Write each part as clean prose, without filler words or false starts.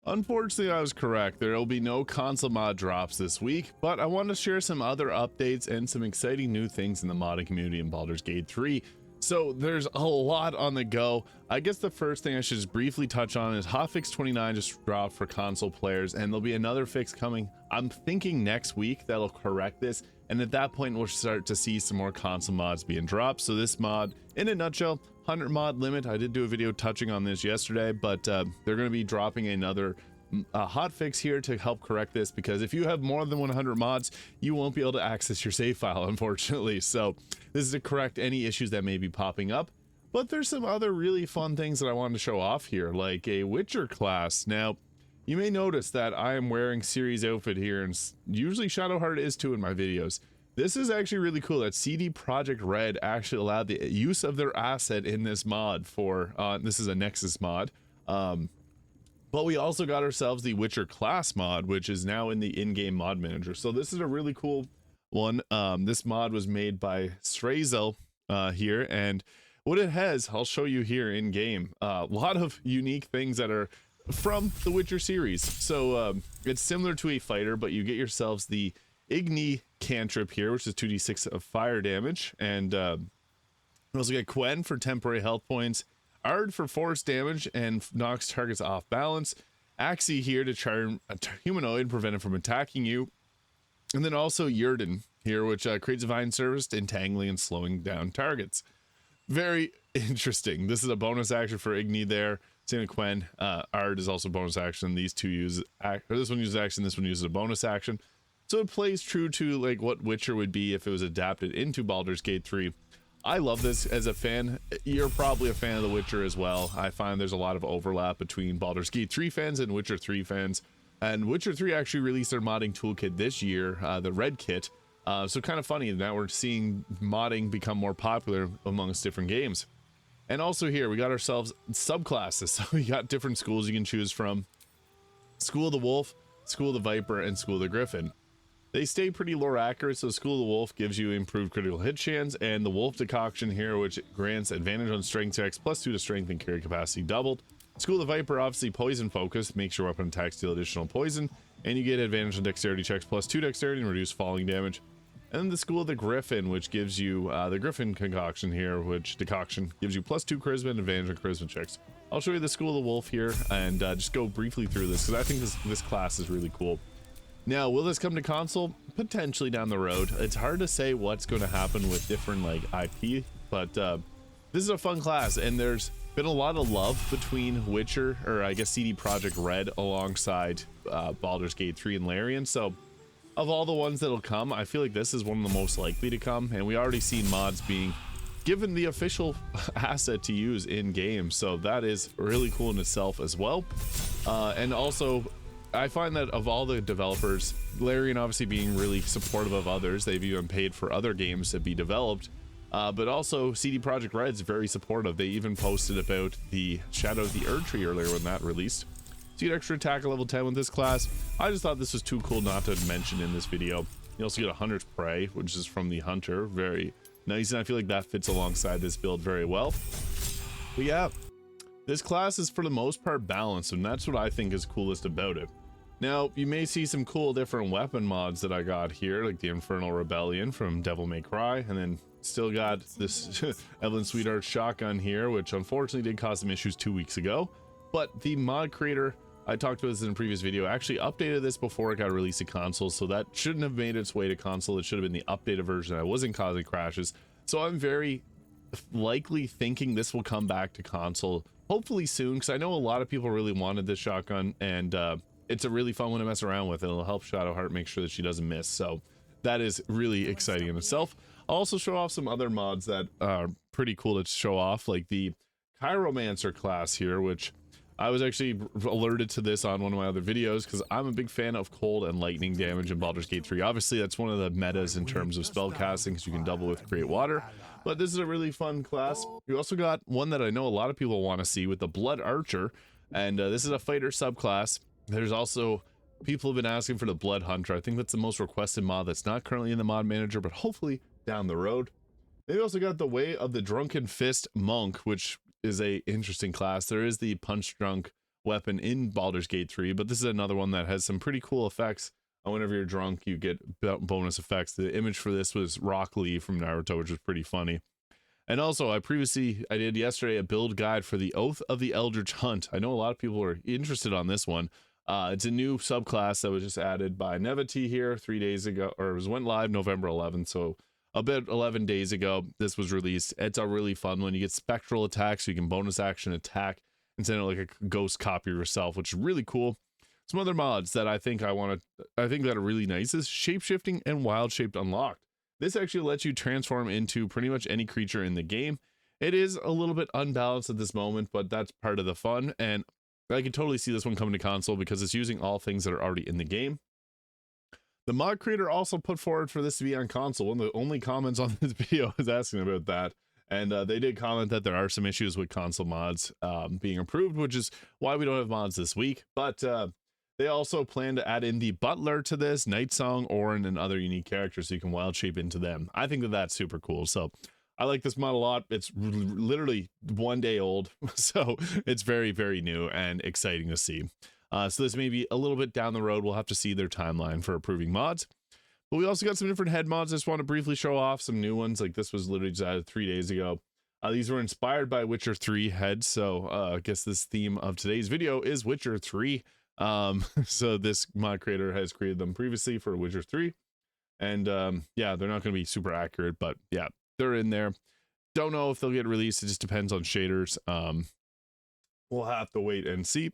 Unfortunately, I was correct. There will be no console mod drops this week, but I want to share some other updates and some exciting new things in the modding community in Baldur's Gate 3. So there's a lot on the go. I guess the first thing I should just briefly touch on is hotfix 29 just dropped for console players, and there'll be another fix coming. I'm thinking next week that'll correct this, and at that point we'll start to see some more console mods being dropped. So this mod, in a nutshell, 100 mod limit. I did do a video touching on this yesterday, but they're going to be dropping another hotfix here to help correct this, because if you have more than 100 mods, you won't be able to access your save file, unfortunately. So this is to correct any issues that may be popping up. But there's some other really fun things that I wanted to show off here, like a Witcher class. Now, you may notice that I am wearing Ciri's outfit here, and usually Shadowheart is too in my videos. This is actually really cool that CD Projekt Red actually allowed the use of their asset in this mod for, this is a Nexus mod. But we also got ourselves the Witcher class mod, which is now in the in-game mod manager. So this is a really cool one. This mod was made by Strazel here, and what it has, I'll show you here in game. A lot of unique things that are from the Witcher series. So it's similar to a fighter, but you get yourselves the Igni cantrip here, which is 2d6 of fire damage, and you also get Quen for temporary health points, Ard for force damage and knocks targets off balance, Axii here to charm a humanoid and prevent it from attacking you, and then also Yrden here, which creates divine service, entangling and slowing down targets. Very interesting. This is a bonus action for Igni there. Same with Quen. Ard is also bonus action. These two use this one uses action, this one uses a bonus action. So it plays true to like what Witcher would be if it was adapted into Baldur's Gate 3. I love this as a fan. You're probably a fan of The Witcher as well. I find there's a lot of overlap between Baldur's Gate 3 fans and Witcher 3 fans. And Witcher 3 actually released their modding toolkit this year, the Red Kit. So kind of funny that we're seeing modding become more popular amongst different games. And also here, we got ourselves subclasses. So we got different schools you can choose from. School of the Wolf, School of the Viper, and School of the Griffin. They stay pretty lore accurate, so School of the Wolf gives you improved critical hit chance, and the Wolf Decoction here, which grants advantage on strength checks, +2 to strength and carry capacity doubled. School of the Viper, obviously poison focused, makes your weapon attacks deal additional poison, and you get advantage on dexterity checks, +2 dexterity and reduce falling damage. And then the School of the Griffin, which gives you the Griffin Concoction here, which Decoction gives you +2 charisma and advantage on charisma checks. I'll show you the School of the Wolf here and just go briefly through this, because I think this class is really cool. Now, will this come to console? Potentially down the road. It's hard to say what's going to happen with different like IP, but this is a fun class, and there's been a lot of love between Witcher, or I guess CD Projekt Red, alongside Baldur's Gate 3 and Larian. So of all the ones that'll come, I feel like this is one of the most likely to come, and we already see mods being given the official asset to use in game, so that is really cool in itself as well. And also, I find that of all the developers, Larian obviously being really supportive of others, they've even paid for other games to be developed, but also CD Projekt Red's very supportive. They even posted about the Shadow of the Erdtree earlier when that released. So you get extra attack at level 10 with this class. I just thought this was too cool not to mention in this video. You also get a Hunter's Prey, which is from the Hunter. Very nice, and I feel like that fits alongside this build very well. But yeah, this class is for the most part balanced, and that's what I think is coolest about it. Now, you may see some cool different weapon mods that I got here, like the Infernal Rebellion from Devil May Cry, and then still got this Evelyn Sweetheart shotgun here, which unfortunately did cause some issues 2 weeks ago. But the mod creator, I talked about this in a previous video, actually updated this before it got released to console, so that shouldn't have made its way to console. It should have been the updated version that wasn't causing crashes. So I'm very likely thinking this will come back to console, hopefully soon, because I know a lot of people really wanted this shotgun, and it's a really fun one to mess around with. It'll help Shadowheart make sure that she doesn't miss, so that is really exciting in itself. I'll also show off some other mods that are pretty cool to show off, like the Chiromancer class here, which I was actually alerted to this on one of my other videos because I'm a big fan of cold and lightning damage in Baldur's Gate 3. Obviously, that's one of the metas in terms of spell casting, because you can double with Create Water, but this is a really fun class. You also got one that I know a lot of people want to see with the Blood Archer, and this is a fighter subclass. There's also people have been asking for the Blood Hunter. I think that's the most requested mod that's not currently in the mod manager, but hopefully down the road. They also got the Way of the Drunken Fist Monk, which is a interesting class. There is the Punch Drunk weapon in Baldur's Gate 3, but this is another one that has some pretty cool effects. Whenever you're drunk, you get bonus effects. The image for this was Rock Lee from Naruto, which was pretty funny. And also, I did yesterday a build guide for the Oath of the Eldritch Hunt. I know a lot of people are interested on this one. It's a new subclass that was just added by Nevity here 3 days ago, or it went live November 11th, so about 11 days ago this was released. It's a really fun one. You get spectral attacks, so you can bonus action attack and send it like a ghost copy of yourself, which is really cool. Some other mods that I think that are really nice is shapeshifting and wild shaped unlocked. This actually lets you transform into pretty much any creature in the game. It is a little bit unbalanced at this moment, but that's part of the fun, and I can totally see this one coming to console because it's using all things that are already in the game. The mod creator also put forward for this to be on console. One of the only comments on this video is asking about that, and they did comment that there are some issues with console mods being approved, which is why we don't have mods this week. But they also plan to add in the Butler to this, Night Song, Orin, and other unique characters so you can wild shape into them. I think that that's super cool. So I like this mod a lot. It's literally 1 day old, so it's very, very new and exciting to see. So this may be a little bit down the road. We'll have to see their timeline for approving mods. But we also got some different head mods. I just want to briefly show off some new ones. Like this was literally just added 3 days ago. These were inspired by Witcher 3 heads. So I guess this theme of today's video is Witcher 3. So this mod creator has created them previously for Witcher 3. And yeah, they're not going to be super accurate, but yeah, they're in there. Don't know if they'll get released. It just depends on shaders. We'll have to wait and see.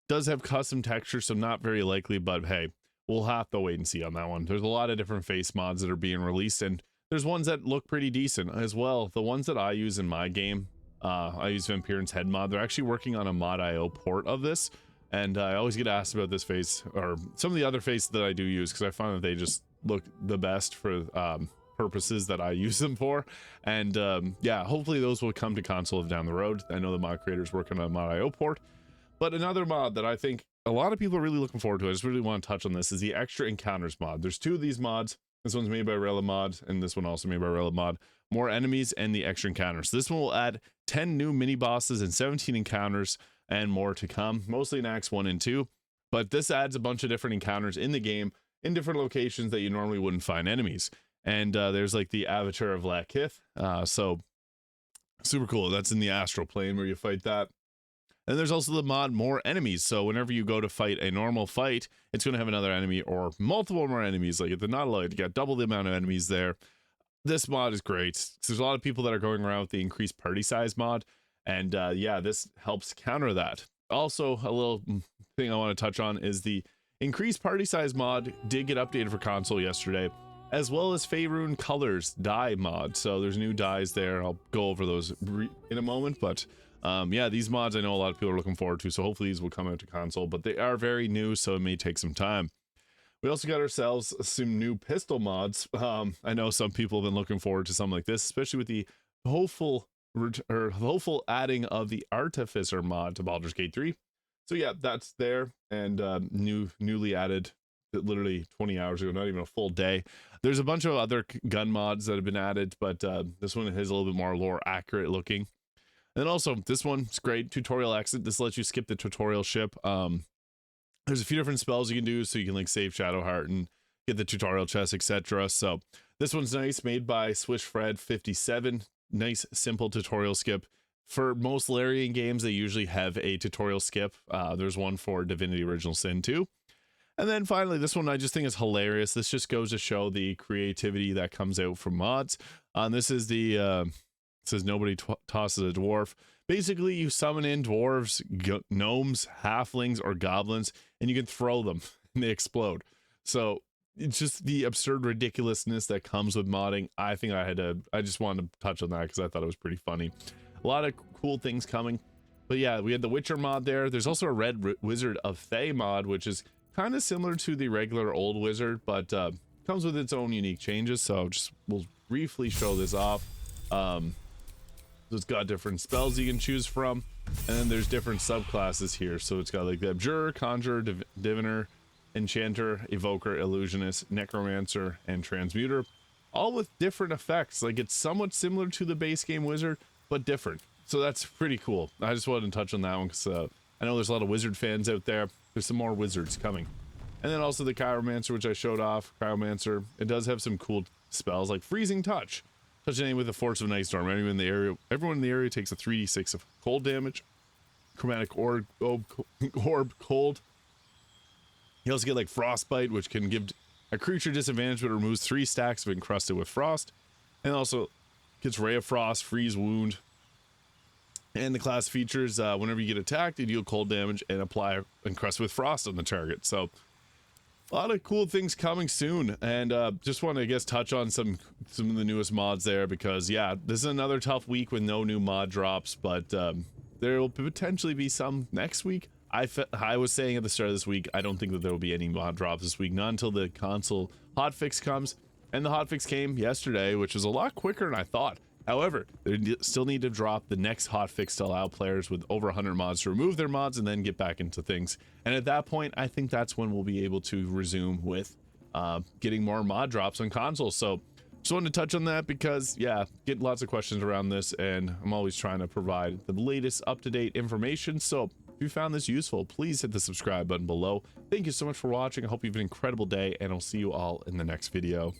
Does have custom texture, so not very likely, but hey, we'll have to wait and see on that one. There's a lot of different face mods that are being released, and there's ones that look pretty decent as well. The ones that I use in my game, I use Vampirin's head mod. They're actually working on a mod.io port of this, and I always get asked about this face or some of the other faces that I do use because I find that they just look the best for purposes that I use them for. And yeah, hopefully those will come to console down the road. I know the mod creator's working on a mod.io port. But another mod that I think a lot of people are really looking forward to, I just really want to touch on this, is the Extra Encounters mod. There's two of these mods. This one's made by Rela Mod, and this one also made by Rela Mod. More enemies and the Extra Encounters. So this one will add 10 new mini bosses and 17 encounters and more to come, mostly in Acts 1 and 2. But this adds a bunch of different encounters in the game in different locations that you normally wouldn't find enemies. And there's like the Avatar of Lakith. So super cool. That's in the astral plane where you fight that. And there's also the mod More Enemies. So whenever you go to fight a normal fight, it's going to have another enemy or multiple more enemies. Like if they're not allowed to get double the amount of enemies there. This mod is great. There's a lot of people that are going around with the increased party size mod. And yeah, this helps counter that. Also, a little thing I want to touch on is the increased party size mod did get updated for console yesterday, as well as Faerun Colors dye mod. So there's new dyes there. I'll go over those in a moment, but yeah, these mods I know a lot of people are looking forward to, so hopefully these will come out to console, but they are very new, so it may take some time. We also got ourselves some new pistol mods. I know some people have been looking forward to something like this, especially with the hopeful adding of the Artificer mod to Baldur's Gate 3. So yeah, that's there, and newly added literally 20 hours ago, not even a full day. There's a bunch of other gun mods that have been added, but this one is a little bit more lore accurate looking. And then also this one's great, tutorial exit. This lets you skip the tutorial ship. There's a few different spells you can do, so you can like save Shadowheart and get the tutorial chest, etc. So this one's nice, made by SwishFred57. Nice simple tutorial skip. For most Larian games, they usually have a tutorial skip. There's one for Divinity Original Sin 2. And then finally, this one I just think is hilarious. This just goes to show the creativity that comes out from mods. This is the it says nobody tosses a dwarf. Basically, you summon in dwarves, gnomes, halflings, or goblins, and you can throw them and they explode. So it's just the absurd ridiculousness that comes with modding. I think I just wanted to touch on that because I thought it was pretty funny. A lot of cool things coming. But yeah, we had the Witcher mod there. There's also a Red Wizard of Thay mod, which is kind of similar to the regular old wizard, but comes with its own unique changes. So we'll briefly show this off. It's got different spells you can choose from, and then there's different subclasses here. So it's got like the Abjurer, Conjurer, Diviner, Enchanter, Evoker, Illusionist, Necromancer, and Transmuter, all with different effects. Like it's somewhat similar to the base game wizard, but different. So that's pretty cool. I just wanted to touch on that one because I know there's a lot of wizard fans out there. There's some more wizards coming. And then also the Chiromancer, which I showed off. Chiromancer, it does have some cool spells like Freezing Touch. Touch anything with the force of an ice storm. Everyone in the area takes a 3d6 of cold damage. Chromatic orb cold. You also get like Frostbite, which can give a creature disadvantage, but removes 3 stacks of encrusted with frost. And also gets Ray of Frost, Freeze Wound. And the class features whenever you get attacked, you deal cold damage and apply encrusted with frost on the target. So a lot of cool things coming soon, and just want to, I guess, touch on some of the newest mods there, because yeah, this is another tough week with no new mod drops, but there will potentially be some next week. I was saying at the start of this week, I don't think that there will be any mod drops this week, not until the console hotfix comes, and the hotfix came yesterday, which was a lot quicker than I thought. However, they still need to drop the next hotfix to allow players with over 100 mods to remove their mods and then get back into things. And at that point, I think that's when we'll be able to resume with getting more mod drops on consoles. So just wanted to touch on that because, yeah, get lots of questions around this, and I'm always trying to provide the latest up-to-date information. So if you found this useful, please hit the subscribe button below. Thank you so much for watching. I hope you have an incredible day, and I'll see you all in the next video.